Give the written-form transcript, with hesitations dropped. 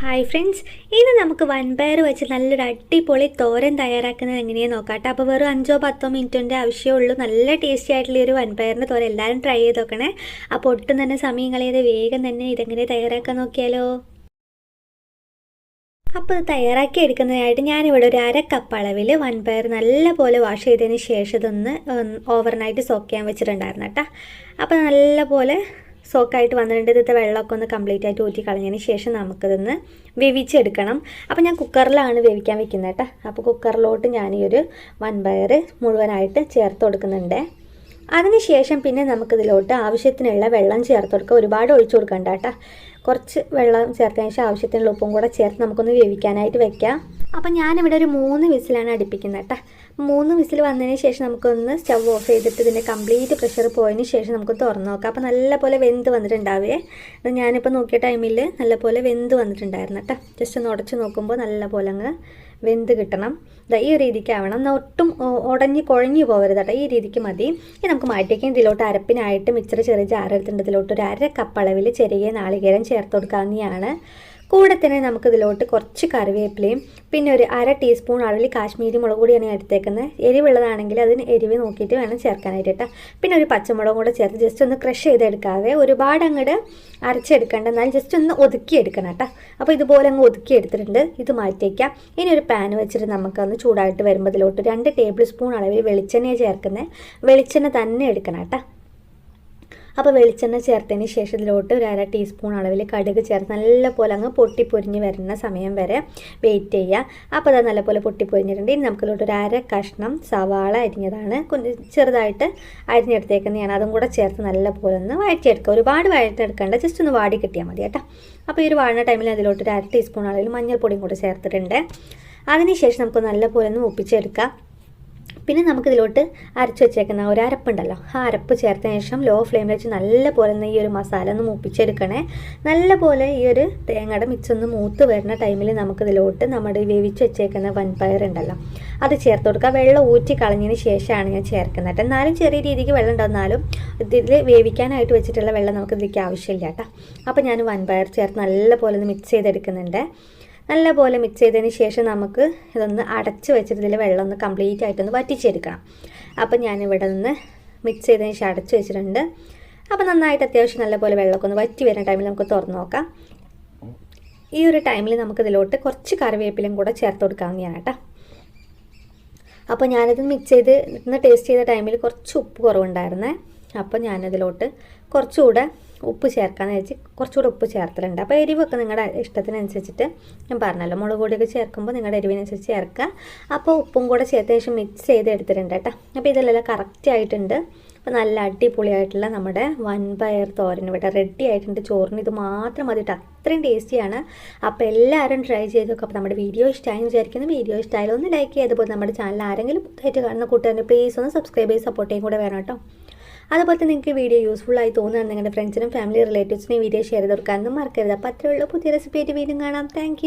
Hi friends, ഇന്ന് നമുക്ക് വൻപയർ വെച്ച് നല്ലൊരു അടിപൊളി തോരൻ തയ്യാറാക്കുന്നത് എങ്ങനെയാണ് നോക്കാം. അപ്പോൾ വെറും 5-10 മിനിറ്റിൻ്റെ ആവശ്യമുള്ളൂ. നല്ല ടേസ്റ്റി ആയിട്ടുള്ള ഒരു വൻപയറിൻ്റെ തോരൻ എല്ലാവരും ട്രൈ ചെയ്ത് നോക്കണേ. അപ്പോൾ ഒട്ടും തന്നെ സമയം കളയാതെ വേഗം തന്നെ ഇതെങ്ങനെ തയ്യാറാക്കാൻ നോക്കിയാലോ. അപ്പോൾ ഇത് തയ്യാറാക്കി എടുക്കുന്നതിനായിട്ട് ഞാനിവിടെ ഒരു 1/2 കപ്പ് അളവിൽ വൻപയർ നല്ലപോലെ വാഷ് ചെയ്തതിന് ശേഷം ഇതൊന്ന് ഓവർനൈറ്റ് സോക്ക് ചെയ്യാൻ വെച്ചിട്ടുണ്ടായിരുന്നു കേട്ടോ. അപ്പോൾ നല്ലപോലെ സോക്കായിട്ട് വന്നിട്ടുണ്ട്. ഇതിൻ്റെ വെള്ളമൊക്കെ ഒന്ന് കംപ്ലീറ്റ് ആയിട്ട് ഊറ്റി കളഞ്ഞതിന് ശേഷം നമുക്കിതൊന്ന് വേവിച്ചെടുക്കണം. അപ്പോൾ ഞാൻ കുക്കറിലാണ് വേവിക്കാൻ വെക്കുന്നത് കേട്ടോ. അപ്പോൾ കുക്കറിലോട്ട് ഞാൻ ഈ ഒരു വൻപയർ മുഴുവനായിട്ട് ചേർത്ത് കൊടുക്കുന്നുണ്ട്. അതിനുശേഷം പിന്നെ നമുക്കിതിലോട്ട് ആവശ്യത്തിനുള്ള വെള്ളം ചേർത്ത് കൊടുക്കുക. ഒരുപാട് ഒഴിച്ചു കൊടുക്കണ്ട കേട്ടോ. കുറച്ച് വെള്ളം ചേർത്തതിന് ശേഷം ആവശ്യത്തിനുള്ള ഉപ്പും കൂടെ ചേർത്ത് നമുക്കൊന്ന് വേവിക്കാനായിട്ട് വെക്കാം. അപ്പം ഞാനിവിടെ ഒരു 3 വിസിലാണ് അടുപ്പിക്കുന്നത് കേട്ടോ. 3 വിസിൽ വന്നതിന് ശേഷം നമുക്കൊന്ന് സ്റ്റവ് ഓഫ് ചെയ്തിട്ട് ഇതിൻ്റെ കംപ്ലീറ്റ് പ്രഷർ പോയതിന് ശേഷം നമുക്ക് തുറന്ന് നോക്കാം. അപ്പോൾ നല്ലപോലെ വെന്ത് വന്നിട്ടുണ്ടാവേ. ഞാനിപ്പോൾ നോക്കിയ ടൈമിൽ നല്ലപോലെ വെന്ത് വന്നിട്ടുണ്ടായിരുന്നു കേട്ടോ. ജസ്റ്റ് ഒന്ന് ഉടച്ച് നോക്കുമ്പോൾ നല്ലപോലെ അങ്ങ് വെന്ത് കിട്ടണം. ഈ രീതിക്ക് ആവണം. ഒട്ടും കുഴഞ്ഞു പോകരുത് കേട്ടോ. ഈ രീതിക്ക് മതി. ഇനി നമുക്ക് മാറ്റിയേക്കും. ഇതിലോട്ട് അരപ്പിനായിട്ട് മിക്സർ ചെറിയ ജാറെടുത്തിട്ടുണ്ട്. ഇതിലോട്ട് ഒരു 1/2 കപ്പ് അളവിൽ ചെറിയ നാളികേരം ചേർത്ത് കൊടുക്കാവുന്നതാണ്. കൂടെ തന്നെ നമുക്കിതിലോട്ട് കുറച്ച് കറിവേപ്പിലയും പിന്നെ ഒരു 1/2 ടീസ്പൂൺ അളവിൽ കാശ്മീരി മുളക് പൊടിയാണ് എടുത്തേക്കുന്നത്. എരിവുള്ളതാണെങ്കിൽ അതിന് എരിവ് നോക്കിയിട്ട് വേണം ചേർക്കാനായിട്ട് കേട്ടോ. പിന്നെ ഒരു പച്ചമുളകും കൂടെ ചേർത്ത് ജസ്റ്റ് ഒന്ന് ക്രഷ് ചെയ്തെടുക്കാതെ ഒരുപാട് അങ്ങോട്ട് അരച്ചെടുക്കേണ്ട, എന്നാൽ ജസ്റ്റ് ഒന്ന് ഒതുക്കിയെടുക്കണം കേട്ടോ. അപ്പോൾ ഇതുപോലെ അങ്ങ് ഒതുക്കിയെടുത്തിട്ടുണ്ട്. ഇത് മാറ്റിയേക്കാം. ഇനി ഒരു പാൻ വെച്ചിട്ട് നമുക്കൊന്ന് ചൂടായിട്ട് വരുമ്പോൾ ഇതിലോട്ട് 2 ടേബിൾ സ്പൂൺ അളവിൽ വെളിച്ചെണ്ണ ചേർക്കുന്നത്. വെളിച്ചെണ്ണ തന്നെ എടുക്കണം കേട്ടോ. അപ്പോൾ വെളിച്ചെണ്ണ ചേർത്തതിന് ശേഷം ഇതിലോട്ട് ഒരു 1/2 ടീസ്പൂൺ അളവിൽ കടുക് ചേർത്ത് നല്ലപോലെ അങ്ങ് പൊട്ടിപ്പൊരിഞ്ഞ് വരുന്ന സമയം വരെ വെയിറ്റ് ചെയ്യുക. അപ്പോൾ അത് നല്ലപോലെ പൊട്ടിപ്പൊരിഞ്ഞിട്ടുണ്ട്. ഇനി നമുക്കിതിലോട്ട് ഒരു 1/2 കഷ്ണം സവാള അരിഞ്ഞതാണ്, ചെറുതായിട്ട് അരിഞ്ഞെടുത്തേക്കുന്നതാണ്. അതും കൂടെ ചേർത്ത് നല്ലപോലെ ഒന്ന് വഴറ്റിയെടുക്കുക. ഒരുപാട് വഴറ്റിയെടുക്കേണ്ട, ജസ്റ്റ് ഒന്ന് വാടി കിട്ടിയാൽ മതി കേട്ടോ. അപ്പോൾ ഈ ഒരു വാടുന്ന ടൈമിൽ അതിലോട്ട് ഒരു 1/2 ടീസ്പൂൺ അളവിൽ മഞ്ഞൾപ്പൊടിയും കൂടെ ചേർത്തിട്ടുണ്ട്. അതിനുശേഷം നമുക്ക് നല്ലപോലെ ഒന്ന് ഒപ്പിച്ചെടുക്കാം. പിന്നെ നമുക്കിതിലോട്ട് അരച്ച് വെച്ചേക്കുന്ന ഒരു അരപ്പുണ്ടല്ലോ, ആ അരപ്പ് ചേർത്തതിന് ശേഷം ലോ ഫ്ലെയിമിൽ വെച്ച് നല്ലപോലെ ഈ ഒരു മസാല ഒന്ന് മൂപ്പിച്ചെടുക്കണേ. നല്ലപോലെ ഈ ഒരു തേങ്ങയുടെ മിക്സൊന്ന് മൂത്ത് വരുന്ന ടൈമിൽ നമുക്കിതിലോട്ട് നമ്മുടെ വേവിച്ച് വെച്ചേക്കുന്ന വൻപയർ ഉണ്ടല്ലോ അത് ചേർത്ത് കൊടുക്കുക. വെള്ളം ഊറ്റി കളഞ്ഞതിന് ശേഷമാണ് ഞാൻ ചേർക്കുന്നത്. എന്നാലും ചെറിയ രീതിക്ക് വെള്ളം ഉണ്ടാകുന്നാലും ഇതിൽ വേവിക്കാനായിട്ട് വെച്ചിട്ടുള്ള വെള്ളം നമുക്കിതിലേക്ക് ആവശ്യമില്ല കേട്ടോ. അപ്പോൾ ഞാൻ വൻപയർ ചേർത്ത് നല്ലപോലെ ഒന്ന് മിക്സ് ചെയ്തെടുക്കുന്നുണ്ട്. നല്ലപോലെ മിക്സ് ചെയ്തതിന് ശേഷം നമുക്ക് ഇതൊന്ന് അടച്ച് വെച്ചിട്ട് ഇതിൽ വെള്ളം ഒന്ന് കംപ്ലീറ്റ് ആയിട്ടൊന്ന് വറ്റിച്ചെടുക്കണം. അപ്പം ഞാനിവിടെ നിന്ന് മിക്സ് ചെയ്തതിന് ശേഷം അടച്ച് വെച്ചിട്ടുണ്ട്. അപ്പോൾ നന്നായിട്ട് അത്യാവശ്യം നല്ലപോലെ വെള്ളമൊക്കെ ഒന്ന് വറ്റി വരുന്ന ടൈമിൽ നമുക്ക് തുറന്ന് നോക്കാം. ഈ ഒരു ടൈമിൽ നമുക്കിതിലോട്ട് കുറച്ച് കറിവേപ്പിലയും കൂടെ ചേർത്ത് കൊടുക്കാവുന്നതാണ് കേട്ടോ. അപ്പോൾ ഞാനിത് മിക്സ് ചെയ്ത് ഇന്ന് ടേസ്റ്റ് ചെയ്ത ടൈമിൽ കുറച്ച് ഉപ്പ് കുറവുണ്ടായിരുന്നേ. അപ്പോൾ ഞാനതിലോട്ട് കുറച്ചുകൂടെ ഉപ്പ് ചേർക്കാമെന്ന് വെച്ച് കുറച്ചുകൂടെ ഉപ്പ് ചേർത്തിട്ടുണ്ട്. അപ്പോൾ എരിവൊക്കെ നിങ്ങളുടെ ഇഷ്ടത്തിനനുസരിച്ചിട്ട് ഞാൻ പറഞ്ഞല്ലോ, മുളക് പൊടിയൊക്കെ ചേർക്കുമ്പോൾ നിങ്ങളുടെ എരിവിനനുസരിച്ച് ചേർക്കുക. അപ്പോൾ ഉപ്പും കൂടെ ചേർത്ത ശേഷം മിക്സ് ചെയ്ത് എടുത്തിട്ടുണ്ട് കേട്ടോ. അപ്പോൾ ഇതെല്ലാം കറക്റ്റ് ആയിട്ടുണ്ട്. അപ്പോൾ നല്ല അടിപൊളിയായിട്ടുള്ള നമ്മുടെ വൻപയർ തോരൻ ഇവിടെ റെഡി ആയിട്ടുണ്ട്. ചോറിന് ഇത് മാത്രം മതിയിട്ട് അത്രയും ടേസ്റ്റിയാണ്. അപ്പോൾ എല്ലാവരും ട്രൈ ചെയ്ത് നോക്കുക. അപ്പോൾ നമ്മുടെ വീഡിയോ ഇഷ്ടമായി വിചാരിക്കുന്നു. വീഡിയോ ഇഷ്ടമായാലും ഒന്ന് ലൈക്ക് ചെയ്ത്, അതുപോലെ നമ്മുടെ ചാനൽ ആരെങ്കിലും പുതുതായിട്ട് കാണുന്ന കൂട്ടുകാരനെ പ്ലീസ് ഒന്ന് സബ്സ്ക്രൈബ് ചെയ്ത് സപ്പോർട്ട് ചെയ്യും കൂടെ വേണം കേട്ടോ. അതുപോലെ തന്നെ നിങ്ങൾക്ക് വീഡിയോ യൂസ്ഫുൾ ആയി തോന്നുകയാണ് നിങ്ങളുടെ ഫ്രണ്ട്സിനും ഫാമിലി റിലേറ്റീവ്സിനും വീഡിയോ ഷെയർ ചെയ്ത് കൊടുക്കാനൊന്നും മറക്കരുത്. അപ്പോൾ അത്രയേ ഉള്ളൂ. പുതിയ റെസിപ്പി ആയിട്ട് വീണ്ടും കാണാം. താങ്ക്